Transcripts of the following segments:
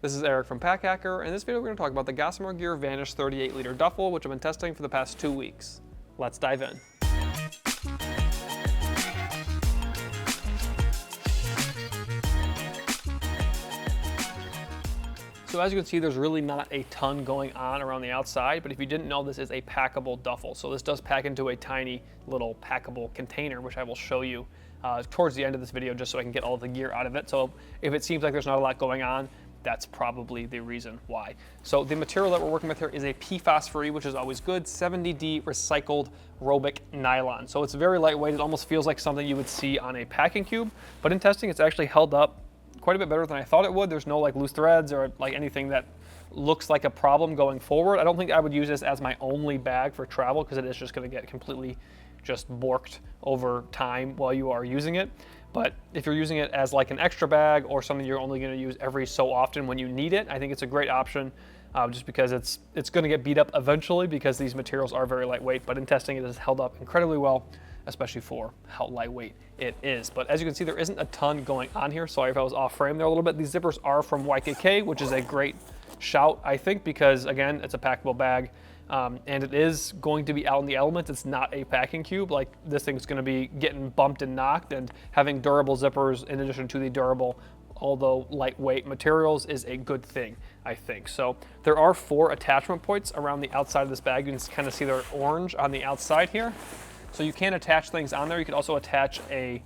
This is Eric from Pack Hacker, and in this video we're going to talk about the Gossamer Gear Vanish 38L Duffel, which I've been testing for the past 2 weeks. Let's dive in. So as you can see, there's really not a ton going on around the outside, but if you didn't know, this is a packable duffel. So this does pack into a tiny little packable container, which I will show you towards the end of this video, just so I can get all of the gear out of it. So if it seems like there's not a lot going on, that's probably the reason why. So the material that we're working with here is a PFAS-free, which is always good, 70D recycled Robic nylon. So it's very lightweight. It almost feels like something you would see on a packing cube, but in testing, it's actually held up quite a bit better than I thought it would. There's no like loose threads or like anything that looks like a problem going forward. I don't think I would use this as my only bag for travel because it is just going to get completely just borked over time while you are using it. But if you're using it as like an extra bag or something you're only going to use every so often when you need it, I think it's a great option just because it's going to get beat up eventually because these materials are very lightweight, but in testing it has held up incredibly well, especially for how lightweight it is. But as you can see, there isn't a ton going on here. Sorry if I was off frame there a little bit. These zippers are from YKK, which is a great shout, I think, because again, it's a packable bag. And it is going to be out in the elements. It's not a packing cube. Like this thing's going to be getting bumped and knocked, and having durable zippers in addition to the durable, although lightweight materials is a good thing, I think. So there are 4 attachment points around the outside of this bag. You can kind of see they're orange on the outside here. So you can attach things on there. You could also attach a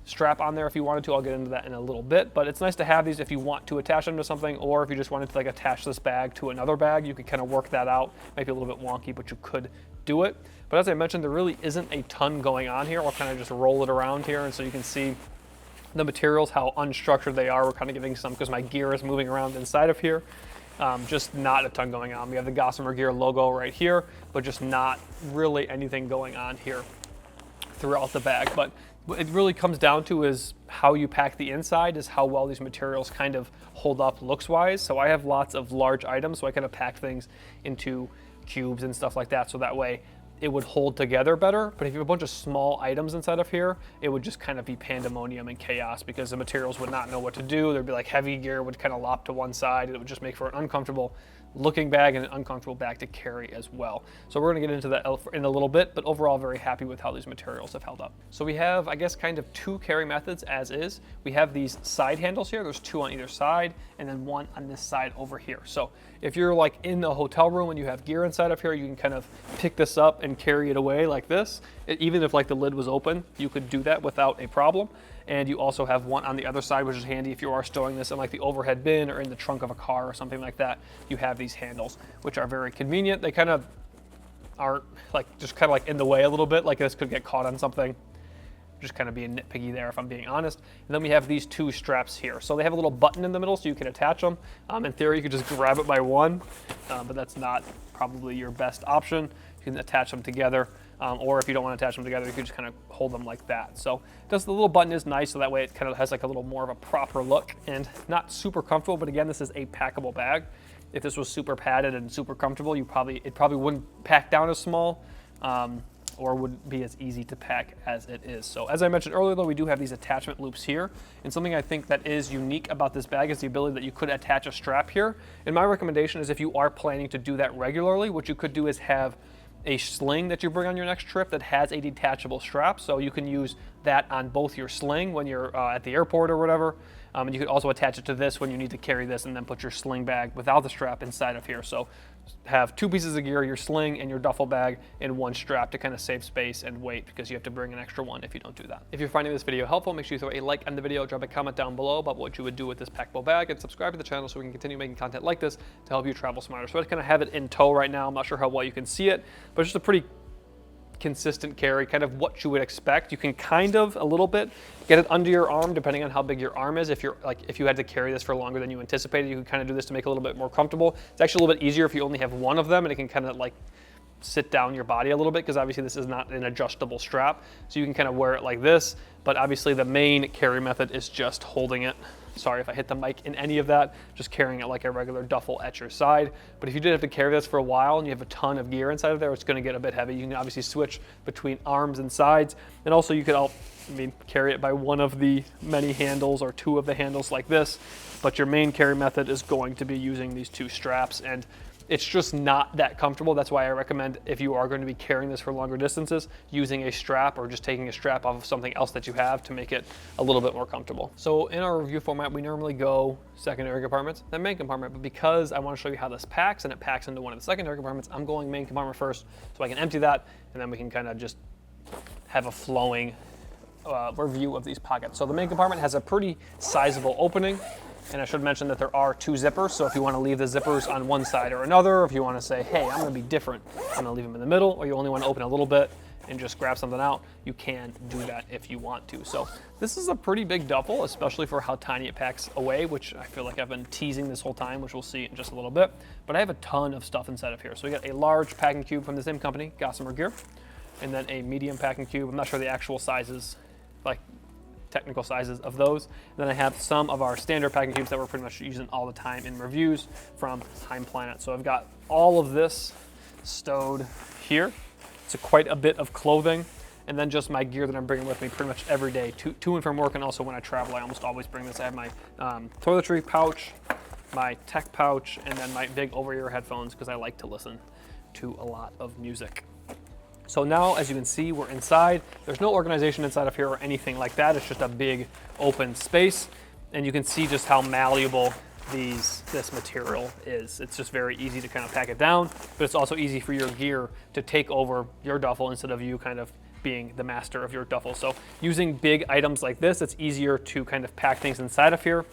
strap on there if you wanted to. I'll get into that in a little bit, but it's nice to have these if you want to attach them to something, or if you just wanted to like attach this bag to another bag, you could kind of work that out. Might be a little bit wonky, but you could do it. But as I mentioned, there really isn't a ton going on here. I'll kind of just roll it around here, and so you can see the materials, how unstructured they are. We're kind of giving some, because my gear is moving around inside of here. Just not a ton going on. We have the Gossamer Gear logo right here, but just not really anything going on here throughout the bag. But what it really comes down to is how you pack the inside, is how well these materials kind of hold up looks wise. So I have lots of large items, so I kind of pack things into cubes and stuff like that, so that way it would hold together better. But if you have a bunch of small items inside of here, it would just kind of be pandemonium and chaos because the materials would not know what to do. There'd be like heavy gear would kind of lop to one side, and it would just make for an uncomfortable looking bag and an uncomfortable bag to carry as well. So we're going to get into that in a little bit, but overall very happy with how these materials have held up. So we have, I guess, kind of 2 carry methods as is. We have these side handles here. There's 2 on either side, and then 1 on this side over here. So if you're like in a hotel room and you have gear inside of here, you can kind of pick this up and carry it away like this. Even if like the lid was open, you could do that without a problem. And you also have 1 on the other side, which is handy if you are storing this in like the overhead bin or in the trunk of a car or something like that. You have these handles, which are very convenient. They kind of are like just kind of like in the way a little bit, like this could get caught on something. Just kind of being nitpicky there if I'm being honest. And then we have these 2 straps here. So they have a little button in the middle so you can attach them. In theory, you could just grab it by one, but that's not probably your best option. You can attach them together. Or if you don't want to attach them together, you can just kind of hold them like that. So the little button is nice, so that way it kind of has like a little more of a proper look and not super comfortable. But again, this is a packable bag. If this was super padded and super comfortable, it probably wouldn't pack down as small or wouldn't be as easy to pack as it is. So as I mentioned earlier, though, we do have these attachment loops here. And something I think that is unique about this bag is the ability that you could attach a strap here. And my recommendation is if you are planning to do that regularly, what you could do is have a sling that you bring on your next trip that has a detachable strap, so you can use that on both your sling when you're at the airport or whatever, and you could also attach it to this when you need to carry this and then put your sling bag without the strap inside of here. So have 2 pieces of gear, your sling and your duffel bag, in 1 strap to kind of save space and weight, because you have to bring an extra one if you don't do that. If you're finding this video helpful, make sure you throw a like on the video, drop a comment down below about what you would do with this packable bag, and subscribe to the channel so we can continue making content like this to help you travel smarter. So I kind of have it in tow right now. I'm not sure how well you can see it, but it's just a pretty consistent carry, kind of what you would expect. You can kind of a little bit get it under your arm depending on how big your arm is. If you had to carry this for longer than you anticipated, you can kind of do this to make it a little bit more comfortable. It's actually a little bit easier if you only have 1 of them, and it can kind of like sit down your body a little bit, because obviously this is not an adjustable strap. So you can kind of wear it like this, but obviously the main carry method is just holding it. Sorry if I hit the mic in any of that, just carrying it like a regular duffel at your side. But if you did have to carry this for a while and you have a ton of gear inside of there, it's gonna get a bit heavy. You can obviously switch between arms and sides. And also you could carry it by one of the many handles or two of the handles like this. But your main carry method is going to be using these two straps, and it's just not that comfortable. That's why I recommend, if you are going to be carrying this for longer distances, using a strap or just taking a strap off of something else that you have to make it a little bit more comfortable. So in our review format, we normally go secondary compartments, then main compartment, but because I want to show you how this packs and it packs into one of the secondary compartments, I'm going main compartment first so I can empty that, and then we can kind of just have a flowing review of these pockets. So the main compartment has a pretty sizable opening. And I should mention that there are two zippers, so if you want to leave the zippers on one side or another, or if you want to say, hey, I'm going to be different, I'm going to leave them in the middle, or you only want to open a little bit and just grab something out, you can do that if you want to. So this is a pretty big duffel, especially for how tiny it packs away, which I feel like I've been teasing this whole time, which we'll see in just a little bit. But I have a ton of stuff inside of here. So we got a large packing cube from the same company, Gossamer gear, and then a medium packing cube. I'm not sure the actual sizes, like technical sizes of those. And then I have some of our standard packing cubes that we're pretty much using all the time in reviews from Time Planet. So I've got all of this stowed here. It's quite a bit of clothing, and then just my gear that I'm bringing with me pretty much every day to and from work, and also when I travel I almost always bring this. I have my toiletry pouch, my tech pouch, and then my big over-ear headphones because I like to listen to a lot of music. So now, as you can see, we're inside. There's no organization inside of here or anything like that. It's just a big open space. And you can see just how malleable this material is. It's just very easy to kind of pack it down, but it's also easy for your gear to take over your duffel instead of you kind of being the master of your duffel. So using big items like this, it's easier to kind of pack things inside of here.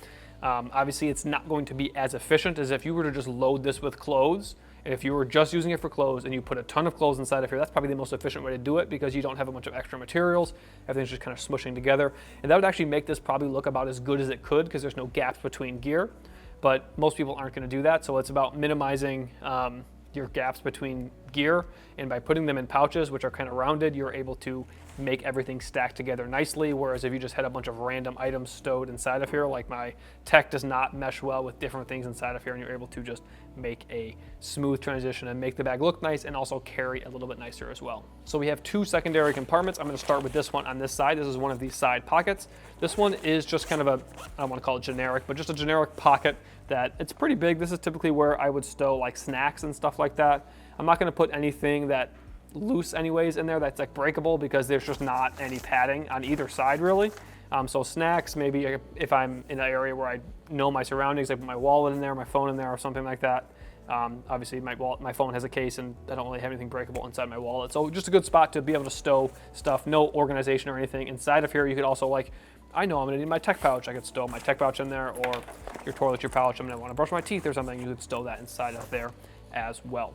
Obviously, it's not going to be as efficient as if you were to just load this with clothes. If you were just using it for clothes and you put a ton of clothes inside of here, that's probably the most efficient way to do it because you don't have a bunch of extra materials. Everything's just kind of smushing together. And that would actually make this probably look about as good as it could because there's no gaps between gear. But most people aren't going to do that. So it's about minimizing your gaps between gear. And by putting them in pouches, which are kind of rounded, you're able to make everything stack together nicely. Whereas if you just had a bunch of random items stowed inside of here, like my tech does not mesh well with different things inside of here, and you're able to just make a smooth transition and make the bag look nice and also carry a little bit nicer as well. So we have two secondary compartments. I'm going to start with this one on this side. This is one of these side pockets. This one is just kind of a, I don't want to call it generic, but just a generic pocket that it's pretty big. This is typically where I would stow like snacks and stuff like that. I'm not going to put anything that loose anyways in there that's like breakable because there's just not any padding on either side really. So snacks, maybe if I'm in an area where I know my surroundings, I put my wallet in there, my phone in there or something like that. Obviously my phone has a case and I don't really have anything breakable inside my wallet. So just a good spot to be able to stow stuff, no organization or anything. Inside of here you could also, like, I know I'm gonna need my tech pouch, I could stow my tech pouch in there, or your toiletry pouch, I'm gonna wanna brush my teeth or something, you could stow that inside of there as well.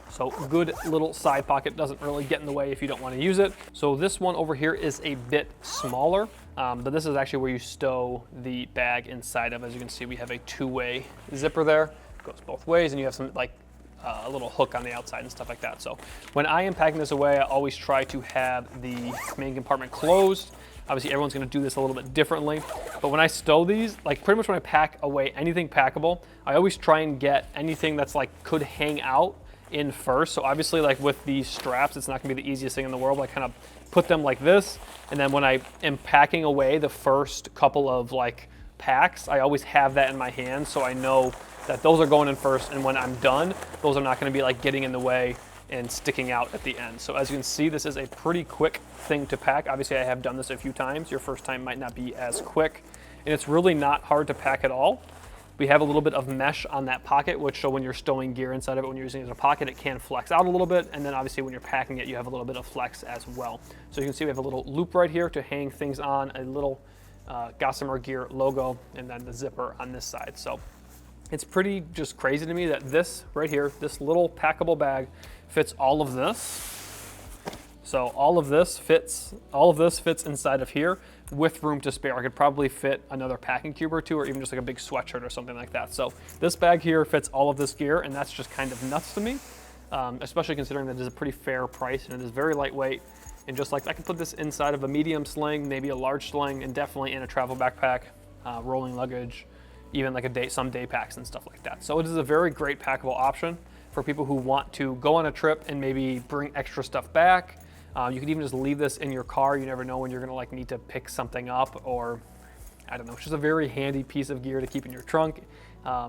So good little side pocket, doesn't really get in the way if you don't want to use it. So this one over here is a bit smaller, but this is actually where you stow the bag inside of. As you can see, we have a two-way zipper there, goes both ways, and you have some like a little hook on the outside and stuff like that. So when I am packing this away, I always try to have the main compartment closed. Obviously everyone's gonna do this a little bit differently, but when I stow these, like pretty much when I pack away anything packable, I always try and get anything that's like could hang out in first. So obviously, like with these straps, it's not gonna be the easiest thing in the world. I kind of put them like this, and then when I am packing away the first couple of like packs, I always have that in my hand, so I know that those are going in first, and when I'm done, those are not gonna be like getting in the way and sticking out at the end. So as you can see, this is a pretty quick thing to pack. Obviously, I have done this a few times. Your first time might not be as quick, and it's really not hard to pack at all. We have a little bit of mesh on that pocket, which so when you're stowing gear inside of it, when you're using it as a pocket, it can flex out a little bit. And then obviously when you're packing it, you have a little bit of flex as well. So you can see we have a little loop right here to hang things on, a little Gossamer gear logo, and then the zipper on this side. So it's pretty just crazy to me that this right here, this little packable bag fits all of this. So all of this fits inside of here with room to spare. I could probably fit another packing cube or two, or even just like a big sweatshirt or something like that. So this bag here fits all of this gear, and that's just kind of nuts to me. especially considering that it is a pretty fair price and it is very lightweight. And just like I could put this inside of a medium sling, maybe a large sling, and definitely in a travel backpack, rolling luggage, even like some day packs and stuff like that. So it is a very great packable option for people who want to go on a trip and maybe bring extra stuff back. You could even just leave this in your car. You never know when you're gonna like need to pick something up, or I don't know, it's just a very handy piece of gear to keep in your trunk,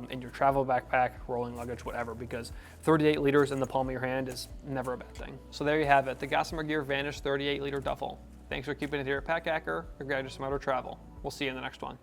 in your travel backpack, rolling luggage, whatever, because 38 liters in the palm of your hand is never a bad thing. So there you have it, the Gossamer Gear Vanish 38 liter duffel. Thanks for keeping it here at Pack Hacker, your guide to smarter travel. We'll see you in the next one.